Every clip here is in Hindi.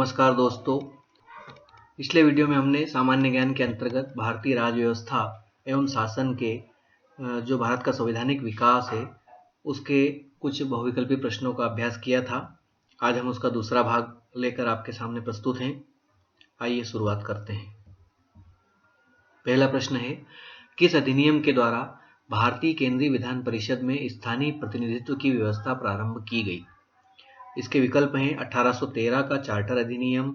नमस्कार दोस्तों। पिछले वीडियो में हमने सामान्य ज्ञान के अंतर्गत भारतीय राज्य व्यवस्था एवं शासन के जो भारत का संवैधानिक विकास है उसके कुछ बहुविकल्पी प्रश्नों का अभ्यास किया था। आज हम उसका दूसरा भाग लेकर आपके सामने प्रस्तुत हैं। आइए शुरुआत करते हैं। पहला प्रश्न है, किस अधिनियम के द्वारा भारतीय केंद्रीय विधान परिषद में स्थानीय प्रतिनिधित्व की व्यवस्था प्रारंभ की गई? इसके विकल्प हैं 1813 का चार्टर अधिनियम,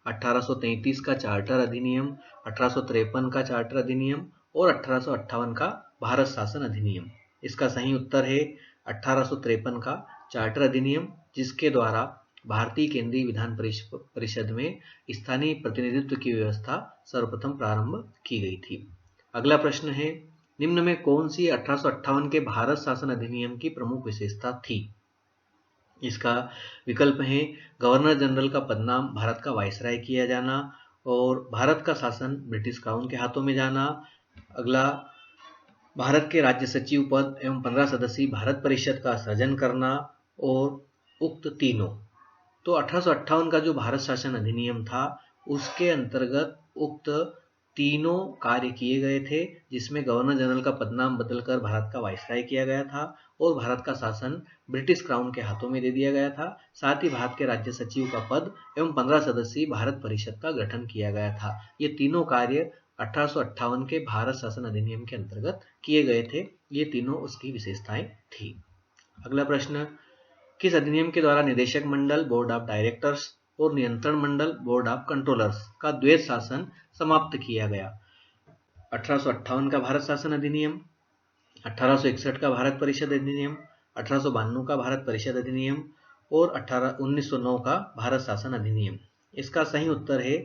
1833 का चार्टर अधिनियम, 1853 का चार्टर अधिनियम और 1858 का भारत शासन अधिनियम। इसका सही उत्तर है 1853 का चार्टर अधिनियम, जिसके द्वारा भारतीय केंद्रीय विधान परिषद में स्थानीय प्रतिनिधित्व की व्यवस्था सर्वप्रथम प्रारंभ की गई थी। अगला प्रश्न है, निम्न में कौन सी 1858 के भारत शासन अधिनियम की प्रमुख विशेषता थी? इसका विकल्प है गवर्नर जनरल का पदनाम भारत का वायसराय किया जाना और भारत का शासन ब्रिटिश क्राउन के हाथों में जाना। अगला, भारत के राज्य सचिव पद एवं 15 सदस्यीय भारत परिषद का सृजन करना और उक्त तीनों। तो 1858 का जो भारत शासन अधिनियम था उसके अंतर्गत उक्त तीनों कार्य किए गए थे, जिसमें गवर्नर जनरल का पदनाम बदलकर भारत का वायसराय किया गया था और भारत का शासन ब्रिटिश क्राउन के हाथों में दे दिया गया था। साथ ही भारत के राज्य सचिव का पद एवं 15 सदस्यीय भारत परिषद का गठन किया गया था। ये तीनों कार्य 1858 के भारत शासन अधिनियम के अंतर्गत किए गए थे। ये तीनों उसकी विशेषताएं थी। अगला प्रश्न, किस अधिनियम के द्वारा निदेशक मंडल, बोर्ड ऑफ डायरेक्टर्स और नियंत्रण मंडल, बोर्ड ऑफ कंट्रोलर्स का द्वैध शासन समाप्त किया गया? 1858 का भारत शासन अधिनियम, 1861 का भारत परिषद अधिनियम, 1892 का भारत परिषद अधिनियम और 1909 का भारत शासन अधिनियम। इसका सही उत्तर है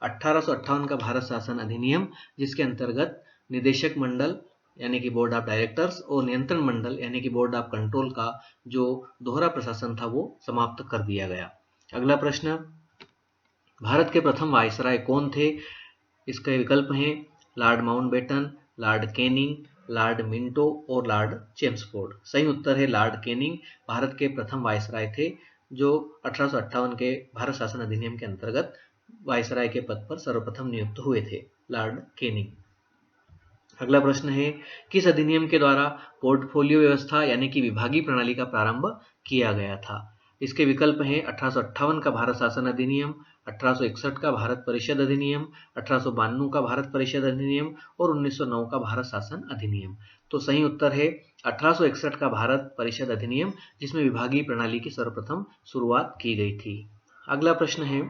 1858 का भारत शासन अधिनियम, जिसके अंतर्गत निदेशक मंडल यानी कि बोर्ड ऑफ डायरेक्टर्स और नियंत्रण मंडल यानी कि बोर्ड ऑफ कंट्रोल का जो दोहरा प्रशासन था वो समाप्त कर दिया गया। अगला प्रश्न, भारत के प्रथम वायसराय कौन थे? इसके विकल्प हैं Lord Mountbatten, Lord Canning, Lord Minto और लॉर्ड चेम्सफोर्ड। सही उत्तर है लॉर्ड कैनिंग भारत के प्रथम वायसराय थे, जो 1858 के भारत शासन अधिनियम के अंतर्गत वायसराय के पद पर सर्वप्रथम नियुक्त हुए थे, लॉर्ड कैनिंग। अगला प्रश्न है, किस अधिनियम के द्वारा पोर्टफोलियो व्यवस्था यानी कि विभागीय प्रणाली का प्रारंभ किया गया था? इसके विकल्प हैं 1858 का भारत शासन अधिनियम, 1861 का भारत परिषद अधिनियम, 1892 का भारत परिषद अधिनियम और 1909 का भारत शासन अधिनियम। तो सही उत्तर है 1861 का भारत परिषद अधिनियम, जिसमें विभागीय प्रणाली की सर्वप्रथम शुरुआत की गई थी। अगला प्रश्न है,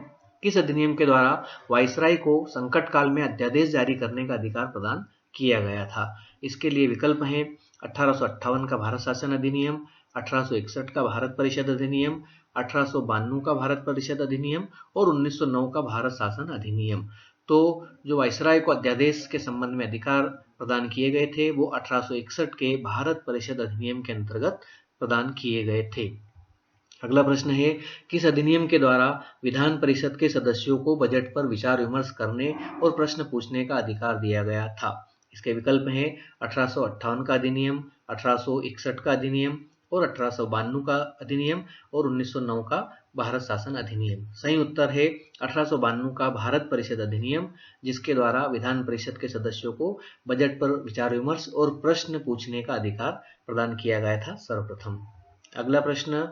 किस अधिनियम के द्वारा वायसराय को संकट काल में अध्यादेश जारी करने का अधिकार प्रदान किया गया था? इसके लिए विकल्प हैं 1858 का भारत शासन अधिनियम, 1861 का भारत परिषद अधिनियम, 1892 का भारत परिषद अधिनियम और 1909 का भारत शासन अधिनियम। तो जो वायसराय को अध्यादेश के संबंध में अधिकार प्रदान किए गए थे वो 1861 के भारत परिषद अधिनियम के अंतर्गत प्रदान किए गए थे। अगला प्रश्न है, किस अधिनियम के द्वारा विधान परिषद के सदस्यों को बजट पर विचार विमर्श करने और प्रश्न पूछने का अधिकार दिया गया था? इसके विकल्प हैं 1858 का अधिनियम, 1861 का अधिनियम और 1892 का अधिनियम और 1909 का भारत शासन अधिनियम। सही उत्तर है 1892 का भारत परिषद अधिनियम, जिसके द्वारा विधान परिषद के सदस्यों को बजट पर विचार विमर्श और प्रश्न पूछने का अधिकार प्रदान किया गया था सर्वप्रथम। अगला प्रश्न,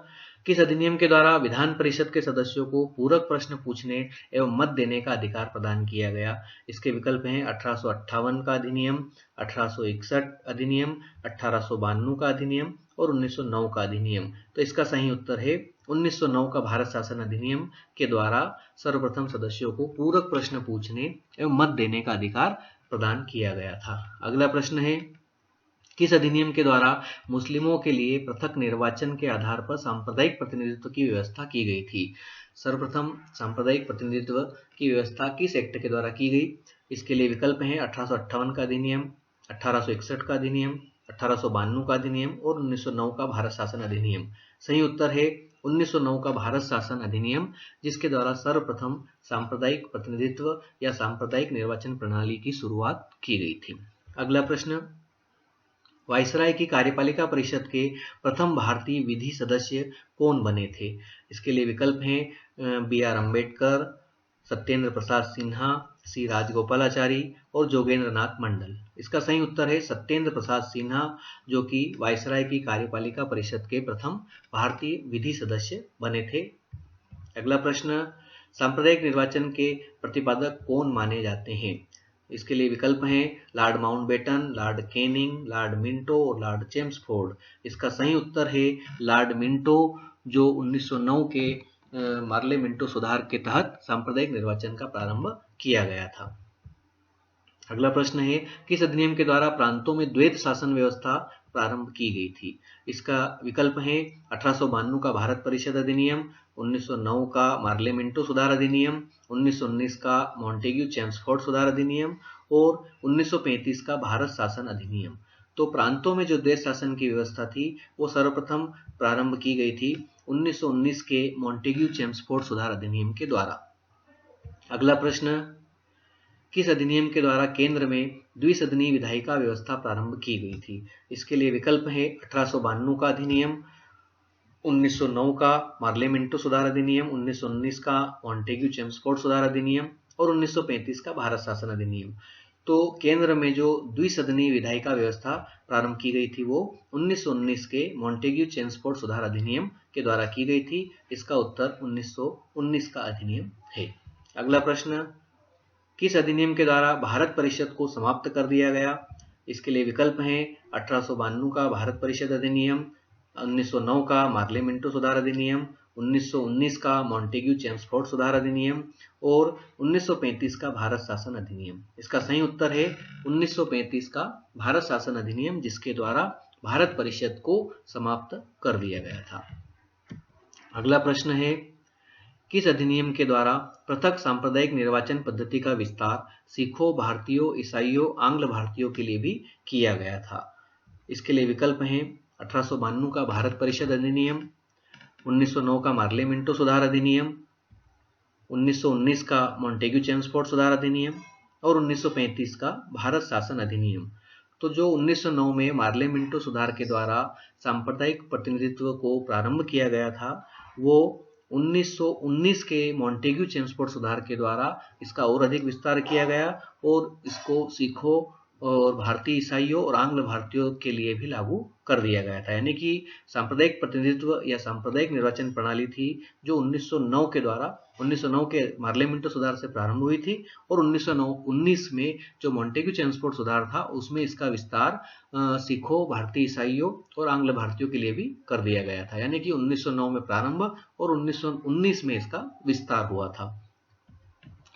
किस अधिनियम के द्वारा विधान परिषद के सदस्यों को पूरक प्रश्न पूछने एवं मत देने का अधिकार प्रदान किया गया? इसके विकल्प हैं 1858 का अधिनियम, 1861 अधिनियम, 1892 का अधिनियम और 1909 का अधिनियम। तो इसका सही उत्तर है 1909 का भारत शासन अधिनियम के द्वारा सर्वप्रथम सदस्यों को पूरक प्रश्न पूछने एवं मत देने का अधिकार प्रदान किया गया था। अगला प्रश्न है, किस अधिनियम के द्वारा मुस्लिमों के लिए पृथक निर्वाचन के आधार पर सांप्रदायिक प्रतिनिधित्व की व्यवस्था की गई थी? सर्वप्रथम सांप्रदायिक प्रतिनिधित्व की व्यवस्था किस एक्ट के द्वारा की गई? इसके लिए विकल्प हैं 1858 का अधिनियम, 1861 का अधिनियम, 1892 का अधिनियम और 1909 का भारत शासन अधिनियम। सही उत्तर है 1909 का भारत शासन अधिनियम, जिसके द्वारा सर्वप्रथम सांप्रदायिक प्रतिनिधित्व या सांप्रदायिक निर्वाचन प्रणाली की शुरुआत की गई थी। अगला प्रश्न, वायसराय की कार्यपालिका परिषद के प्रथम भारतीय विधि सदस्य कौन बने थे? इसके लिए विकल्प हैं बी आर अम्बेडकर, सत्येंद्र प्रसाद सिन्हा, सी राजगोपालाचारी और जोगेंद्र नाथ मंडल। इसका सही उत्तर है सत्येंद्र प्रसाद सिन्हा, जो कि वायसराय की कार्यपालिका परिषद के प्रथम भारतीय विधि सदस्य बने थे। अगला प्रश्न, सांप्रदायिक निर्वाचन के प्रतिपादक कौन माने जाते हैं? इसके लिए विकल्प हैं Lord Mountbatten, Lord Canning, Lord Minto और लॉर्ड चेम्सफोर्ड। इसका सही उत्तर है लॉर्ड मिंटो, जो 1909 के मार्ले मिंटो सुधार के तहत सांप्रदायिक निर्वाचन का प्रारंभ किया गया था। अगला प्रश्न है किस अधिनियम के द्वारा प्रांतों में द्वैत शासन व्यवस्था प्रारंभ की गई थी? इसका विकल्प है 1892 का भारत परिषद अधिनियम, 1909 का मार्ले मिंटो सुधार अधिनियम, 1919 का मॉन्टेग्यू चेम्सफोर्ड सुधार अधिनियम और 1935 का भारत शासन अधिनियम। तो प्रांतों में जो द्वैत शासन की व्यवस्था थी वो सर्वप्रथम प्रारंभ की गई थी 1919 के मॉन्टेग्यू चेम्सफोर्ड सुधार अधिनियम के द्वारा। अगला प्रश्न, किस अधिनियम के द्वारा केंद्र में द्विसदनीय विधायिका व्यवस्था प्रारंभ की गई थी? इसके लिए विकल्प है 1892 का अधिनियम, 1909 का मार्ले मिंटो सुधार अधिनियम, 1919 का मॉन्टेग्यू चेम्सफोर्ड सुधार अधिनियम और 1935 का भारत शासन अधिनियम। तो केंद्र में जो द्विसदनीय विधायिका व्यवस्था प्रारंभ की गई थी वो 1919 के मॉन्टेग्यू चेम्सफोर्ड सुधार अधिनियम के द्वारा की गई थी। इसका उत्तर 1919 का अधिनियम है। अगला प्रश्न, किस अधिनियम के द्वारा भारत परिषद को समाप्त कर दिया गया? इसके लिए विकल्प हैं 1892 का भारत परिषद अधिनियम, 1909 का मार्ले मिंटो सुधार अधिनियम, 1919 का मॉन्टेग्यू चेम्सफोर्ड सुधार अधिनियम और 1935 का भारत शासन अधिनियम। इसका सही उत्तर है 1935 का भारत शासन अधिनियम, जिसके द्वारा भारत परिषद को समाप्त कर दिया गया था। अगला प्रश्न है किस अधिनियम के द्वारा पृथक सांप्रदायिक निर्वाचन पद्धति का विस्तार सिखों, भारतीयों, ईसाइयों, आंग्ल भारतीयों के लिए भी किया गया था? इसके लिए विकल्प हैं 1892 का भारत परिषद अधिनियम, 1909 का मार्ले मिंटो सुधार अधिनियम, 1919 का मॉन्टेग्यू चेम्सफोर्ड सुधार अधिनियम और 1935 का भारत शासन अधिनियम। तो जो 1909 में मार्ले मिंटो सुधार के द्वारा सांप्रदायिक प्रतिनिधित्व को प्रारंभ किया गया था, वो 1919 के मॉन्टेग्यू चेम्सफोर्ड सुधार के द्वारा इसका और अधिक विस्तार किया गया और इसको सिखों और भारतीय ईसाइयों और आंग्ल भारतीयों के लिए भी लागू कर दिया गया था। यानी कि सांप्रदायिक प्रतिनिधित्व या सांप्रदायिक निर्वाचन प्रणाली थी जो 1909 के मार्ले मिंटो सुधार से प्रारंभ हुई थी और 1919 में जो मॉन्टेग्यू चेम्सफोर्ड सुधार था उसमें इसका विस्तार सिखों, भारतीय ईसाइयों और आंग्ल भारतीयों के लिए भी कर दिया गया था। यानी कि 1909 में प्रारंभ और 1919 में इसका विस्तार हुआ था।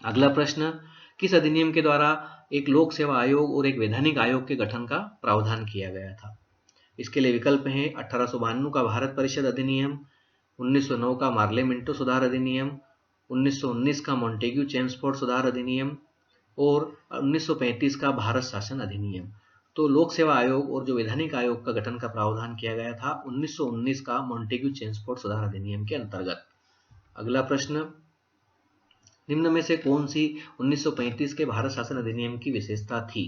अगला प्रश्न, किस अधिनियम के द्वारा एक लोक सेवा आयोग और एक वैधानिक आयोग के गठन का प्रावधान किया गया था? इसके लिए विकल्प हैं 1892 का भारत परिषद अधिनियम, 1909 का मार्ले मिंटो सुधार अधिनियम, 1919 का मॉन्टेग्यू चेम्सफोर्ड सुधार अधिनियम और 1935 का भारत शासन अधिनियम। तो लोक सेवा आयोग और जो वैधानिक आयोग का गठन का प्रावधान किया गया था 1919 का मॉन्टेग्यू चेम्सफोर्ड सुधार अधिनियम के अंतर्गत। अगला प्रश्न, निम्न में से कौन सी 1935 के भारत शासन अधिनियम की विशेषता थी?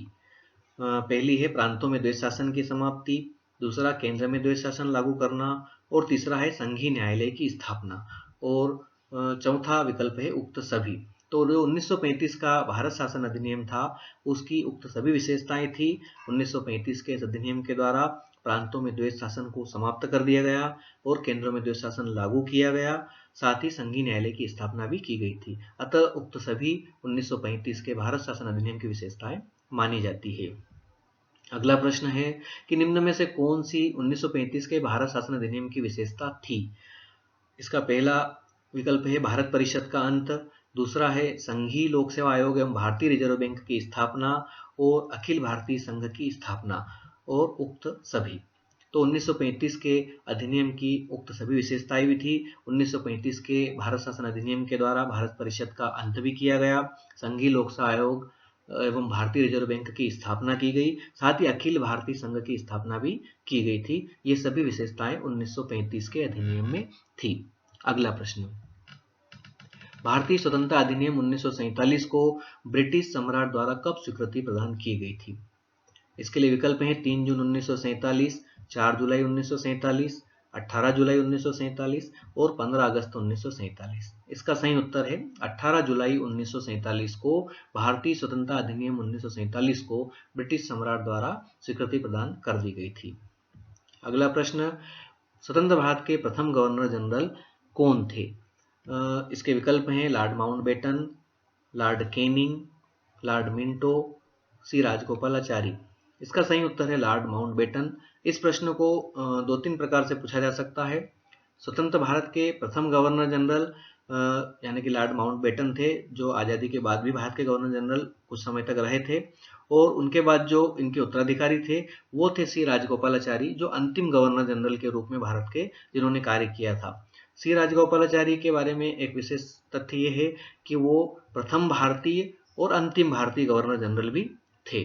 पहली है प्रांतों में द्वैत शासन की समाप्ति, दूसरा केंद्र में द्वैत शासन लागू करना और तीसरा है संघीय न्यायालय की स्थापना और चौथा विकल्प है उक्त सभी। तो जो 1935 का भारत शासन अधिनियम था उसकी उक्त सभी विशेषताएं थी। 1935 के इस अधिनियम के द्वारा प्रांतों में द्वैत शासन को समाप्त कर दिया गया और केंद्रों में द्वैत शासन लागू किया गया, साथ ही संघीय न्यायालय की स्थापना भी की गई थी। अतः उक्त सभी 1935 के भारत शासन अधिनियम की विशेषताएं मानी जाती है। अगला प्रश्न है कि निम्न में से कौन सी 1935 के भारत शासन अधिनियम की विशेषता थी? इसका पहला विकल्प है भारत परिषद का अंत, दूसरा है संघीय लोक सेवा आयोग एवं भारतीय रिजर्व बैंक की स्थापना और अखिल भारतीय संघ की स्थापना और उक्त सभी। तो 1935 के अधिनियम की उक्त सभी विशेषताएं भी थी। 1935 के भारत शासन अधिनियम के द्वारा भारत परिषद का अंत भी किया गया, संघीय लोक सेवा आयोग एवं भारतीय रिजर्व बैंक की स्थापना की गई, साथ ही अखिल भारतीय संघ की स्थापना भी की गई थी। ये सभी विशेषताएं 1935 के अधिनियम में थी। अगला प्रश्न, भारतीय स्वतंत्रता अधिनियम 1947 को ब्रिटिश सम्राट द्वारा कब स्वीकृति प्रदान की गई थी? इसके लिए विकल्प हैं 3 जून 1947, 4 जुलाई 1947, 18 जुलाई 1947 और 15 अगस्त 1947। इसका सही उत्तर है 18 जुलाई 1947 को भारतीय स्वतंत्रता अधिनियम 1947 को ब्रिटिश सम्राट द्वारा स्वीकृति प्रदान कर दी गई थी। अगला प्रश्न, स्वतंत्र भारत के प्रथम गवर्नर जनरल कौन थे? इसके विकल्प हैं Lord Mountbatten, Lord Canning, Lord Minto, C Rajagopalachari. इसका सही उत्तर है लॉर्ड माउंटबेटन। इस प्रश्न को 2-3 प्रकार से पूछा जा सकता है। स्वतंत्र भारत के प्रथम गवर्नर जनरल यानी कि लॉर्ड माउंटबेटन थे, जो आज़ादी के बाद भी भारत के गवर्नर जनरल कुछ समय तक रहे थे, और उनके बाद जो इनके उत्तराधिकारी थे वो थे सी राजगोपालाचारी, जो अंतिम गवर्नर जनरल के रूप में भारत के जिन्होंने कार्य किया था। सी राजगोपालाचारी के बारे में एक विशेष तथ्य ये है कि वो प्रथम भारतीय और अंतिम भारतीय गवर्नर जनरल भी थे,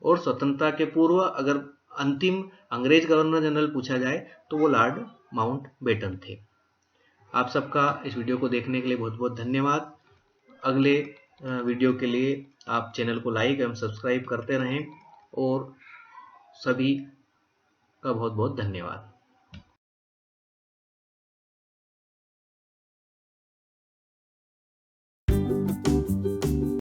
और स्वतंत्रता के पूर्व अगर अंतिम अंग्रेज गवर्नर जनरल पूछा जाए तो वो लॉर्ड माउंटबेटन थे। आप सबका इस वीडियो को देखने के लिए बहुत बहुत धन्यवाद। अगले वीडियो के लिए आप चैनल को लाइक एवं सब्सक्राइब करते रहें, और सभी का बहुत बहुत धन्यवाद।